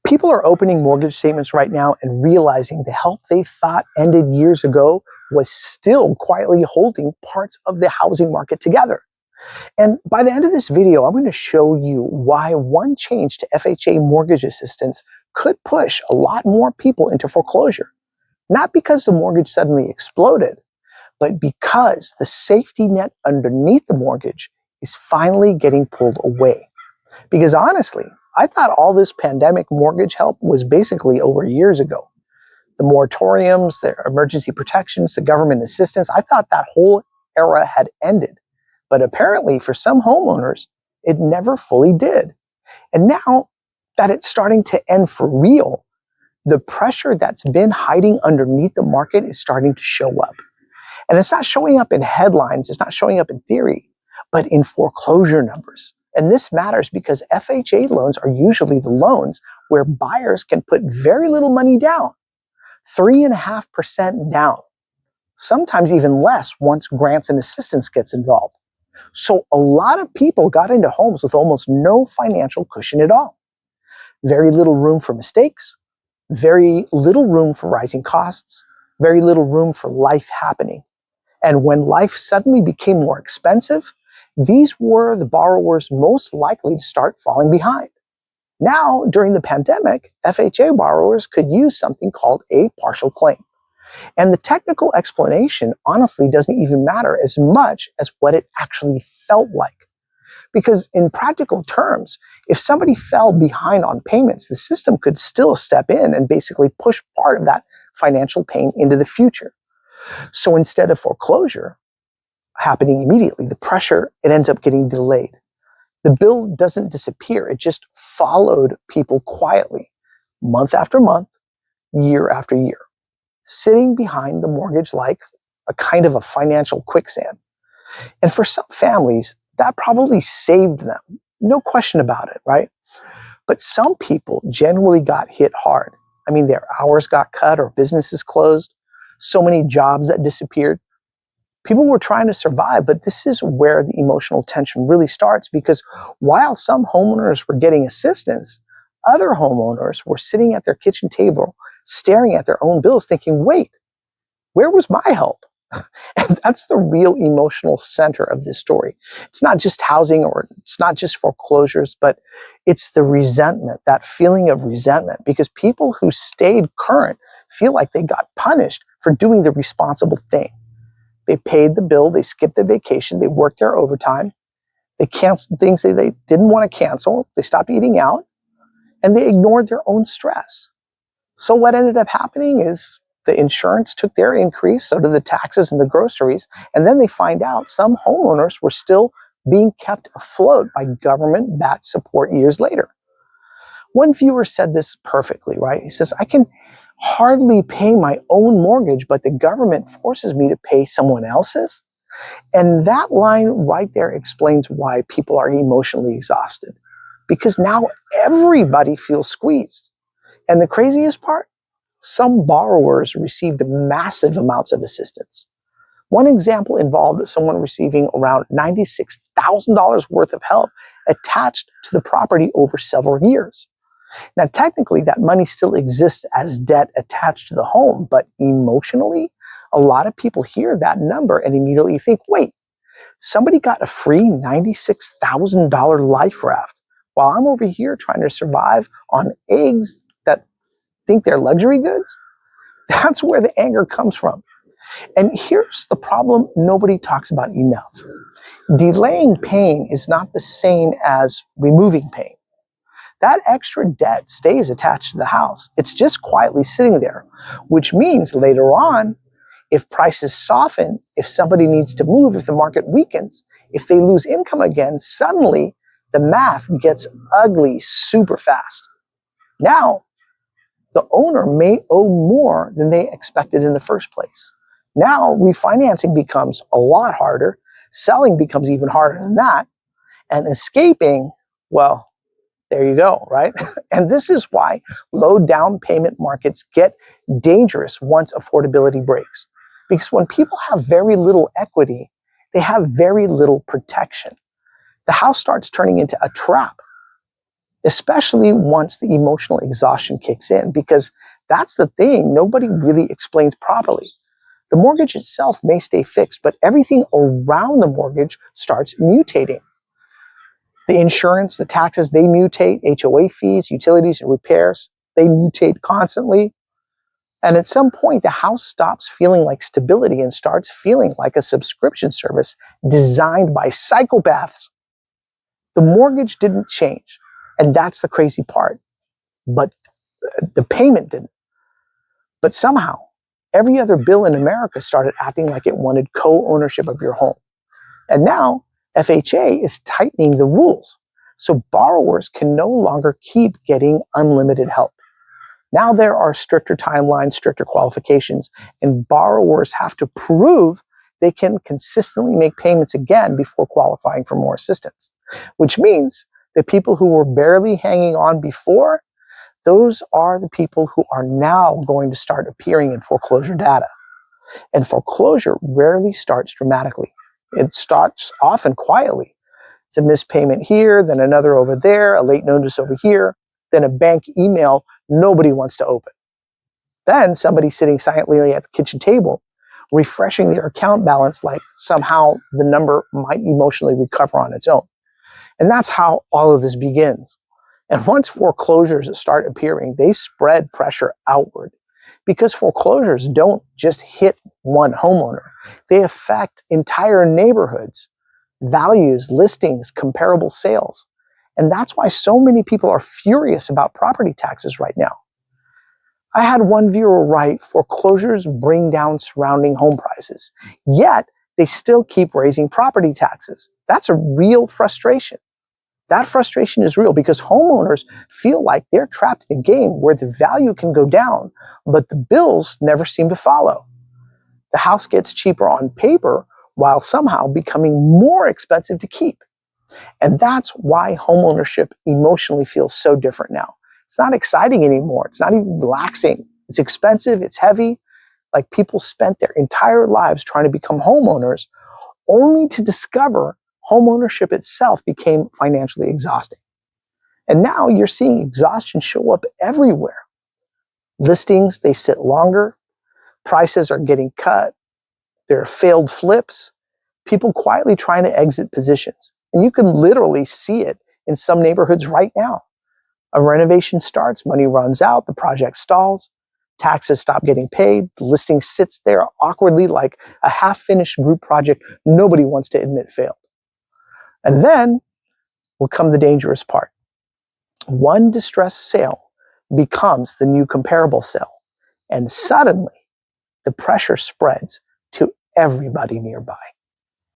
People are opening mortgage statements right now and realizing the help they thought ended years ago was still quietly holding parts of the housing market together. And by the end of this video, I'm going to show you why one change to FHA mortgage assistance could push a lot more people into foreclosure. Not because the mortgage suddenly exploded, but because the safety net underneath the mortgage is finally getting pulled away. Because honestly, I thought all this pandemic mortgage help was basically over years ago. The moratoriums, the emergency protections, the government assistance, I thought that whole era had ended. But apparently for some homeowners, it never fully did. And now that it's starting to end for real, the pressure that's been hiding underneath the market is starting to show up. And it's not showing up in headlines, it's not showing up in theory, but in foreclosure numbers. And this matters because FHA loans are usually the loans where buyers can put very little money down, 3.5% down, sometimes even less once grants and assistance gets involved. So a lot of people got into homes with almost no financial cushion at all. Very little room for mistakes, very little room for rising costs, very little room for life happening. And when life suddenly became more expensive, these were the borrowers most likely to start falling behind. Now, during the pandemic, FHA borrowers could use something called a partial claim. And the technical explanation honestly doesn't even matter as much as what it actually felt like. Because in practical terms, if somebody fell behind on payments, the system could still step in and basically push part of that financial pain into the future. So instead of foreclosure happening immediately, the pressure, it ends up getting delayed. The bill doesn't disappear. It just followed people quietly, month after month, year after year, sitting behind the mortgage like a kind of a financial quicksand. And for some families, that probably saved them. No question about it, right? But some people genuinely got hit hard. I mean, their hours got cut or businesses closed, so many jobs that disappeared. People were trying to survive, but this is where the emotional tension really starts, because while some homeowners were getting assistance, other homeowners were sitting at their kitchen table, staring at their own bills thinking, wait, where was my help? And that's the real emotional center of this story. It's not just housing or it's not just foreclosures, but it's the resentment, that feeling of resentment, because people who stayed current feel like they got punished for doing the responsible thing. They paid the bill, they skipped the vacation, they worked their overtime, they canceled things they didn't want to cancel, they stopped eating out, and they ignored their own stress. So what ended up happening is the insurance took their increase, so did the taxes and the groceries, and then they find out some homeowners were still being kept afloat by government-backed support years later. One viewer said this perfectly, right? He says, I can hardly pay my own mortgage, but the government forces me to pay someone else's. And that line right there explains why people are emotionally exhausted. Because now everybody feels squeezed. And the craziest part, some borrowers received massive amounts of assistance. One example involved someone receiving around $96,000 worth of help attached to the property over several years. Now, technically, that money still exists as debt attached to the home, but emotionally, a lot of people hear that number and immediately think, wait, somebody got a free $96,000 life raft while I'm over here trying to survive on eggs that think they're luxury goods? That's where the anger comes from. And here's the problem nobody talks about enough. Delaying pain is not the same as removing pain. That extra debt stays attached to the house. It's just quietly sitting there, which means later on, if prices soften, if somebody needs to move, if the market weakens, if they lose income again, suddenly the math gets ugly super fast. Now, the owner may owe more than they expected in the first place. Now, refinancing becomes a lot harder. Selling becomes even harder than that. And escaping, well, there you go, right? And this is why low down payment markets get dangerous once affordability breaks. Because when people have very little equity, they have very little protection. The house starts turning into a trap. especially once the emotional exhaustion kicks in, because that's the thing nobody really explains properly. The mortgage itself may stay fixed, but everything around the mortgage starts mutating. The insurance, the taxes, they mutate, HOA fees, utilities, and repairs, they mutate constantly. And at some point, the house stops feeling like stability and starts feeling like a subscription service designed by psychopaths. The mortgage didn't change, and that's the crazy part. But the payment didn't. But somehow, every other bill in America started acting like it wanted co-ownership of your home. And now, FHA is tightening the rules, so borrowers can no longer keep getting unlimited help. Now there are stricter timelines, stricter qualifications, and borrowers have to prove they can consistently make payments again before qualifying for more assistance, which means that people who were barely hanging on before, those are the people who are now going to start appearing in foreclosure data. And foreclosure rarely starts dramatically. It starts often quietly. It's a missed payment here, then another over there, a late notice over here, then a bank email nobody wants to open. Then somebody sitting silently at the kitchen table, refreshing their account balance like somehow the number might emotionally recover on its own. And that's how all of this begins. And once foreclosures start appearing, they spread pressure outward, because foreclosures don't just hit one homeowner. They affect entire neighborhoods, values, listings, comparable sales. And that's why so many people are furious about property taxes right now. I had one viewer write, foreclosures bring down surrounding home prices, yet they still keep raising property taxes. That's a real frustration. That frustration is real because homeowners feel like they're trapped in a game where the value can go down, but the bills never seem to follow. The house gets cheaper on paper while somehow becoming more expensive to keep. And that's why homeownership emotionally feels so different now. It's not exciting anymore. It's not even relaxing. It's expensive. It's heavy. Like people spent their entire lives trying to become homeowners only to discover homeownership itself became financially exhausting. And now you're seeing exhaustion show up everywhere. Listings, they sit longer. Prices are getting cut. There are failed flips. People quietly trying to exit positions. And you can literally see it in some neighborhoods right now. A renovation starts, money runs out, the project stalls, taxes stop getting paid, the listing sits there awkwardly like a half-finished group project nobody wants to admit failed. And then will come the dangerous part. One distressed sale becomes the new comparable sale, and suddenly the pressure spreads to everybody nearby.